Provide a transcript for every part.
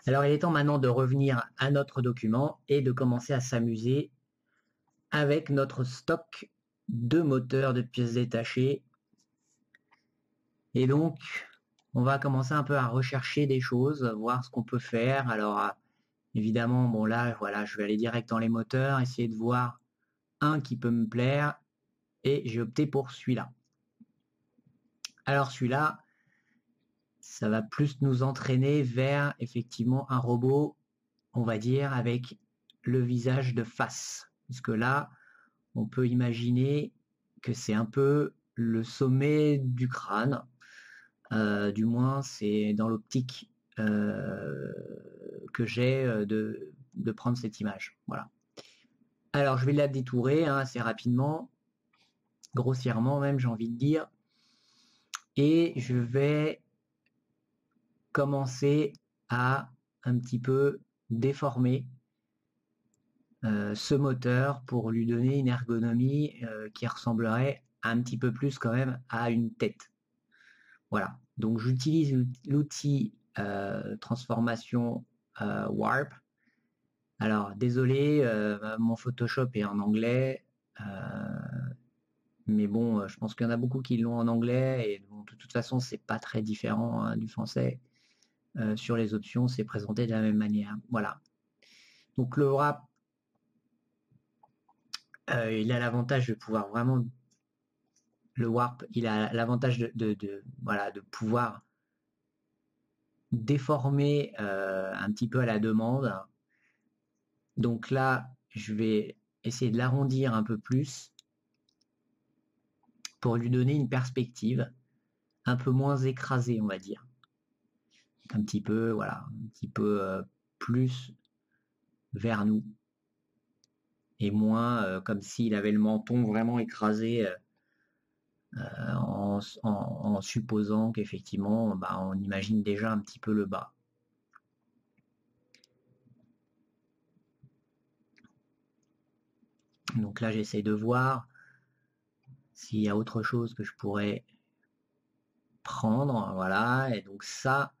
Alors, il est temps maintenant de revenir à notre document et de commencer à s'amuser avec notre stock de moteurs, de pièces détachées. Et donc, on va commencer un peu à rechercher des choses, voir ce qu'on peut faire. Alors, évidemment, bon là, voilà, je vais aller direct dans les moteurs, essayer de voir un qui peut me plaire, et j'ai opté pour celui-là. Alors celui-là, ça va plus nous entraîner vers effectivement un robot, on va dire, avec le visage de face. Puisque là, on peut imaginer que c'est un peu le sommet du crâne. Du moins, c'est dans l'optique que j'ai de prendre cette image. Voilà. Alors, je vais la détourer assez rapidement, grossièrement même, j'ai envie de dire. Et je vais commencer à un petit peu déformer ce moteur pour lui donner une ergonomie qui ressemblerait un petit peu plus quand même à une tête. Voilà, donc j'utilise l'outil transformation Warp. Alors désolé, mon Photoshop est en anglais, mais bon, je pense qu'il y en a beaucoup qui l'ont en anglais, et bon, de toute façon c'est pas très différent du français. Sur les options, c'est présenté de la même manière. Voilà. Donc le Warp, il a l'avantage de pouvoir vraiment, le Warp, il a l'avantage voilà, de pouvoir déformer un petit peu à la demande. Donc là, je vais essayer de l'arrondir un peu plus pour lui donner une perspective un peu moins écrasée, on va dire. Un petit peu, voilà, un petit peu plus vers nous. Et moins comme s'il avait le menton vraiment écrasé en supposant qu'effectivement, on imagine déjà un petit peu le bas. Donc là, j'essaie de voir s'il y a autre chose que je pourrais prendre, voilà, et donc ça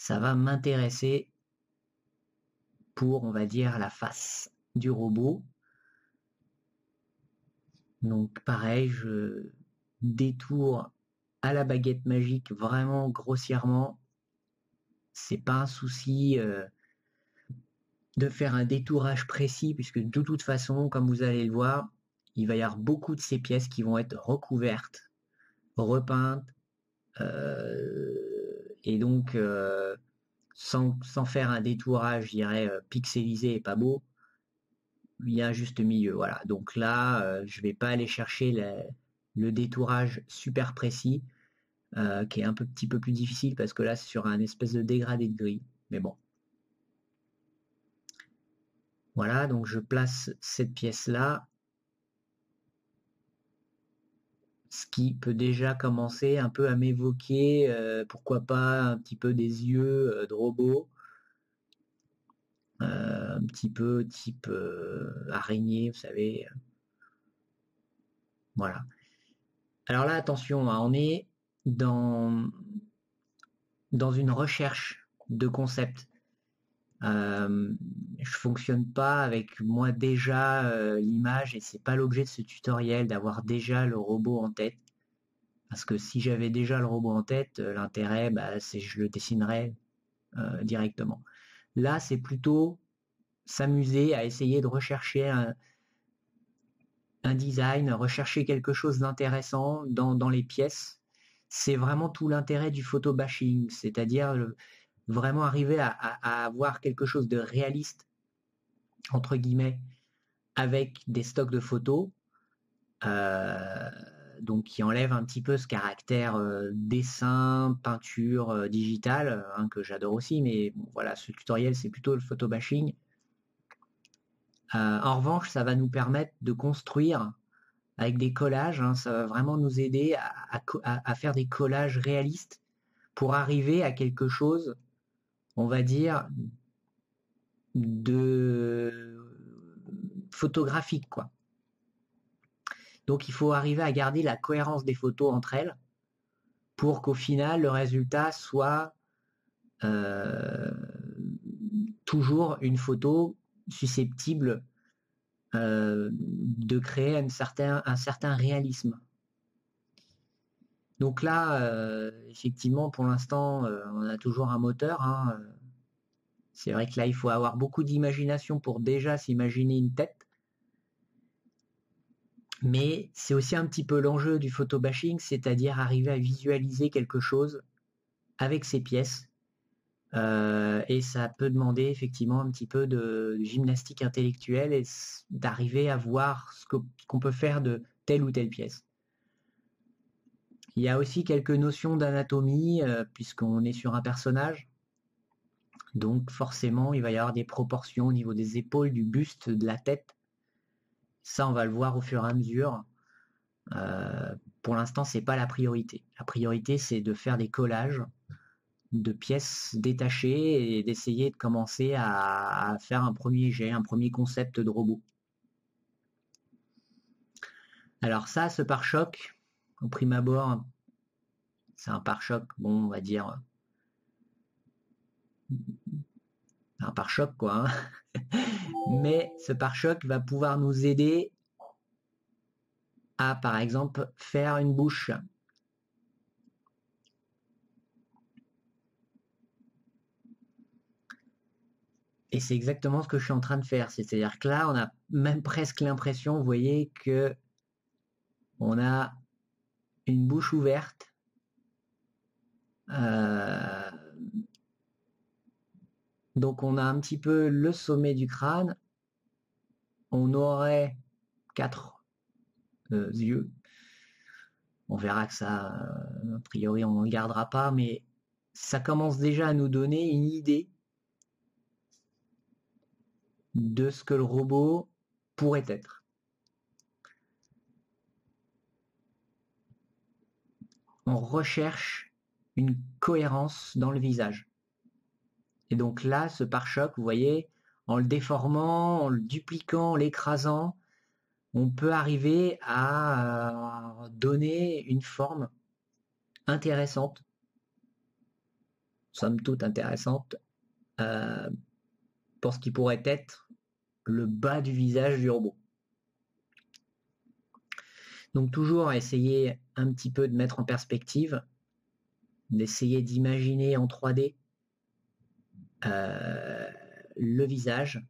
va m'intéresser pour, on va dire, la face du robot. Donc pareil, je détourne à la baguette magique vraiment grossièrement. C'est pas un souci de faire un détourage précis, puisque de toute façon, comme vous allez le voir, il va y avoir beaucoup de ces pièces qui vont être recouvertes, repeintes, et donc sans faire un détourage, je dirais, pixelisé et pas beau, il y a un juste milieu. Voilà. Donc là, je vais pas aller chercher le détourage super précis, qui est un petit peu plus difficile parce que là, c'est sur un espèce de dégradé de gris. Mais bon. Voilà, donc je place cette pièce-là, ce qui peut déjà commencer un peu à m'évoquer, pourquoi pas, un petit peu des yeux de robot, un petit peu type araignée, vous savez. Voilà. Alors là, attention, hein, on est dans une recherche de concept. Je fonctionne pas avec moi déjà l'image, et c'est pas l'objet de ce tutoriel d'avoir déjà le robot en tête. Parce que si j'avais déjà le robot en tête, l'intérêt, c'est je le dessinerais directement. Là, c'est plutôt s'amuser à essayer de rechercher un design, rechercher quelque chose d'intéressant dans les pièces. C'est vraiment tout l'intérêt du photo bashing, c'est-à-dire vraiment arriver à avoir quelque chose de réaliste, entre guillemets, avec des stocks de photos, donc qui enlève un petit peu ce caractère dessin, peinture digitale, que j'adore aussi, mais bon, voilà, ce tutoriel c'est plutôt le photo bashing. En revanche, ça va nous permettre de construire avec des collages, hein, ça va vraiment nous aider à faire des collages réalistes pour arriver à quelque chose, on va dire, de photographique, quoi. Donc il faut arriver à garder la cohérence des photos entre elles pour qu'au final le résultat soit toujours une photo susceptible de créer un certain réalisme. Donc là, effectivement, pour l'instant, on a toujours un moteur, hein. C'est vrai que là, il faut avoir beaucoup d'imagination pour déjà s'imaginer une tête. Mais c'est aussi un petit peu l'enjeu du photobashing, c'est-à-dire arriver à visualiser quelque chose avec ses pièces. Et ça peut demander effectivement un petit peu de gymnastique intellectuelle et d'arriver à voir ce qu'on peut faire de telle ou telle pièce. Il y a aussi quelques notions d'anatomie, puisqu'on est sur un personnage. Donc forcément, il va y avoir des proportions au niveau des épaules, du buste, de la tête. Ça, on va le voir au fur et à mesure. Pour l'instant, c'est pas la priorité. La priorité, c'est de faire des collages de pièces détachées et d'essayer de commencer à faire un premier jet, un premier concept de robot. Alors ça, ce pare-choc, au prime abord, c'est un pare-choc, bon, on va dire, un pare-choc quoi, hein. Mais ce pare-choc va pouvoir nous aider à, par exemple, faire une bouche. Et c'est exactement ce que je suis en train de faire. C'est-à-dire que là, on a même presque l'impression, vous voyez, que on a une bouche ouverte. Donc on a un petit peu le sommet du crâne. On aurait 4 yeux. On verra que ça, a priori, on ne gardera pas, mais ça commence déjà à nous donner une idée de ce que le robot pourrait être. On recherche une cohérence dans le visage. Et donc là, ce pare-choc, vous voyez, en le déformant, en le dupliquant, en l'écrasant, on peut arriver à donner une forme intéressante, somme toute intéressante, pour ce qui pourrait être le bas du visage du robot. Donc toujours essayer un petit peu de mettre en perspective, d'essayer d'imaginer en 3D le visage.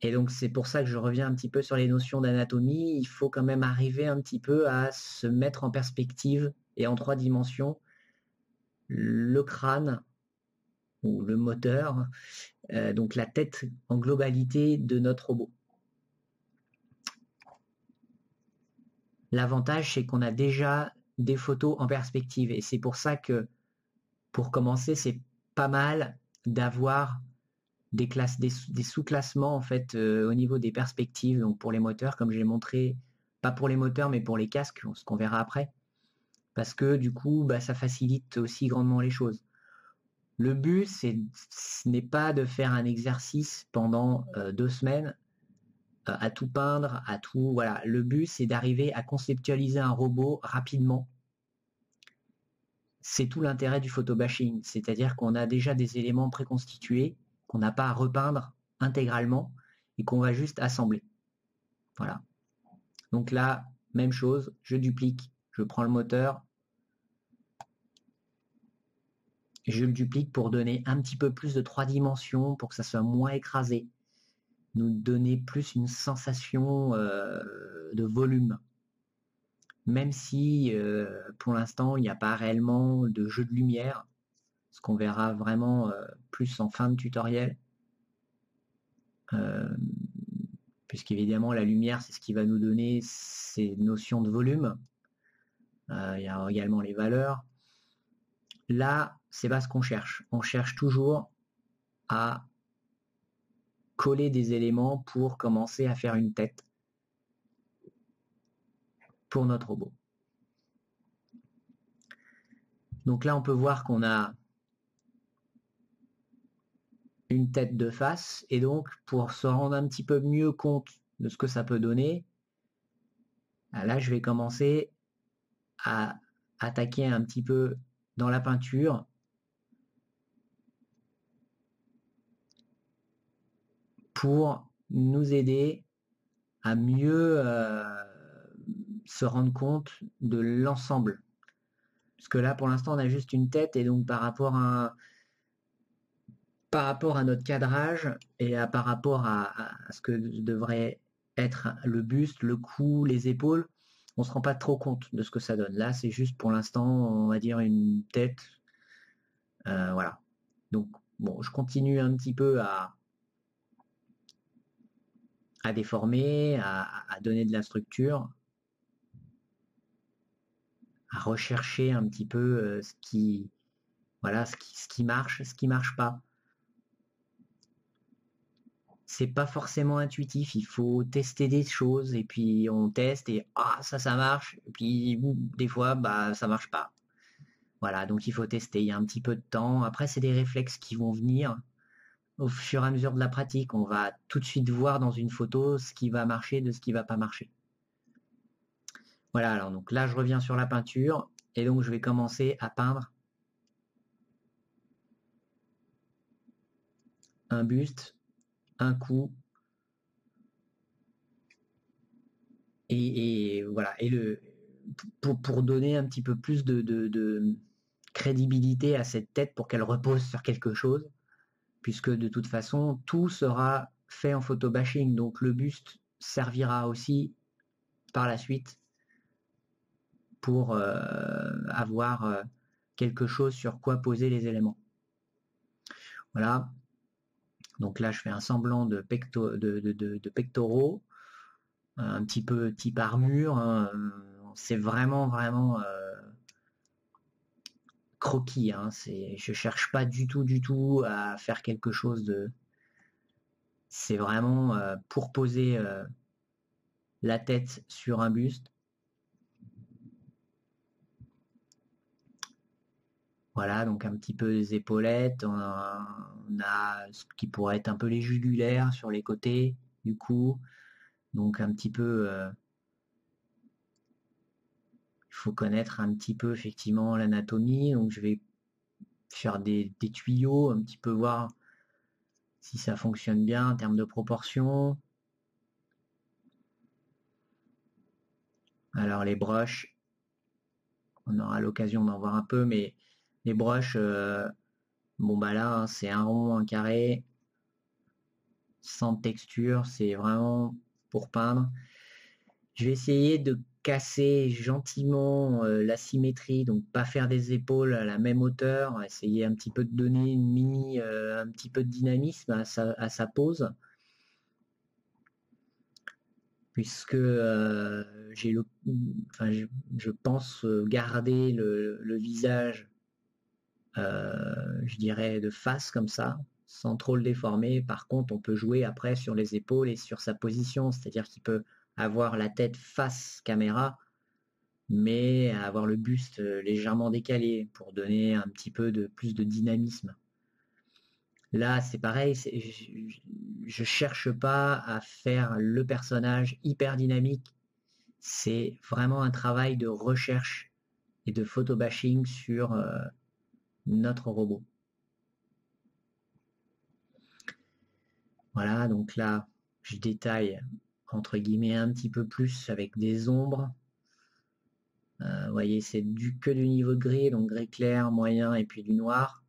Et donc c'est pour ça que je reviens un petit peu sur les notions d'anatomie. Il faut quand même arriver un petit peu à se mettre en perspective et en 3 dimensions le crâne ou le moteur, donc la tête en globalité de notre robot. L'avantage, c'est qu'on a déjà des photos en perspective et c'est pour ça que pour commencer, c'est pas mal d'avoir des sous-classements en fait au niveau des perspectives, donc pour les moteurs, comme j'ai montré, pas pour les moteurs mais pour les casques, ce qu'on verra après, parce que du coup, ça facilite aussi grandement les choses. Le but, ce n'est pas de faire un exercice pendant 2 semaines à tout peindre, à tout, voilà. Le but, c'est d'arriver à conceptualiser un robot rapidement. C'est tout l'intérêt du photobashing, c'est-à-dire qu'on a déjà des éléments préconstitués, qu'on n'a pas à repeindre intégralement et qu'on va juste assembler. Voilà. Donc là, même chose, je duplique, je prends le moteur, je le duplique pour donner un petit peu plus de 3 dimensions, pour que ça soit moins écrasé, nous donner plus une sensation de volume. Même si pour l'instant il n'y a pas réellement de jeu de lumière, ce qu'on verra vraiment plus en fin de tutoriel, puisqu'évidemment la lumière c'est ce qui va nous donner ces notions de volume. Il y a également les valeurs. Là, c'est pas ce qu'on cherche. On cherche toujours à coller des éléments pour commencer à faire une tête pour notre robot. Donc là, on peut voir qu'on a une tête de face, et donc pour se rendre un petit peu mieux compte de ce que ça peut donner, là je vais commencer à attaquer un petit peu dans la peinture pour nous aider à mieux se rendre compte de l'ensemble. Parce que là, pour l'instant, on a juste une tête, et donc par rapport à notre cadrage et par rapport à ce que devrait être le buste, le cou, les épaules, on se rend pas trop compte de ce que ça donne. Là, c'est juste pour l'instant, on va dire une tête. Voilà. Donc, bon, je continue un petit peu à déformer, à donner de la structure, à rechercher un petit peu ce qui marche, ce qui marche pas. C'est pas forcément intuitif, il faut tester des choses, et puis on teste et ça marche, et puis des fois ça marche pas. Voilà, donc il faut tester, il y a un petit peu de temps. Après, c'est des réflexes qui vont venir au fur et à mesure de la pratique. On va tout de suite voir dans une photo ce qui va marcher de ce qui va pas marcher. Voilà, alors donc là je reviens sur la peinture, et donc je vais commencer à peindre un buste, un cou, et voilà, et pour donner un petit peu plus de crédibilité à cette tête, pour qu'elle repose sur quelque chose, puisque de toute façon tout sera fait en photobashing, donc le buste servira aussi par la suite pour avoir quelque chose sur quoi poser les éléments. Voilà, donc là je fais un semblant de pectoraux, un petit peu type armure, hein. C'est vraiment croquis, hein. Je cherche pas du tout à faire quelque chose de... C'est vraiment pour poser la tête sur un buste. Voilà, donc un petit peu les épaulettes, on a ce qui pourrait être un peu les jugulaires sur les côtés du cou, donc un petit peu... il faut connaître un petit peu effectivement l'anatomie, donc je vais faire des tuyaux, un petit peu voir si ça fonctionne bien en termes de proportion. Alors les broches, on aura l'occasion d'en voir un peu, mais les broches, bon bah là, hein, c'est un rond, un carré, sans texture, c'est vraiment pour peindre. Je vais essayer de casser gentiment la symétrie, donc pas faire des épaules à la même hauteur, essayer un petit peu de donner un petit peu de dynamisme à sa pose, puisque je pense garder le visage, je dirais de face comme ça, sans trop le déformer. Par contre, on peut jouer après sur les épaules et sur sa position, c'est-à-dire qu'il peut avoir la tête face caméra, mais avoir le buste légèrement décalé pour donner un petit peu plus de dynamisme. Là, c'est pareil, je cherche pas à faire le personnage hyper dynamique, c'est vraiment un travail de recherche et de photobashing sur notre robot. Voilà, donc là, je détaille entre guillemets un petit peu plus avec des ombres. Vous voyez, c'est que du niveau de gris, donc gris clair, moyen et puis du noir.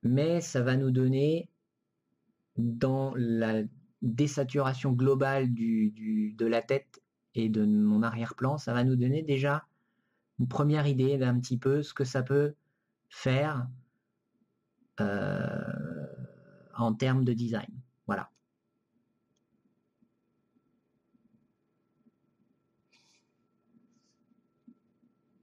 Mais ça va nous donner, dans la désaturation globale de la tête et de mon arrière-plan, ça va nous donner déjà une première idée d'un petit peu ce que ça peut faire en termes de design.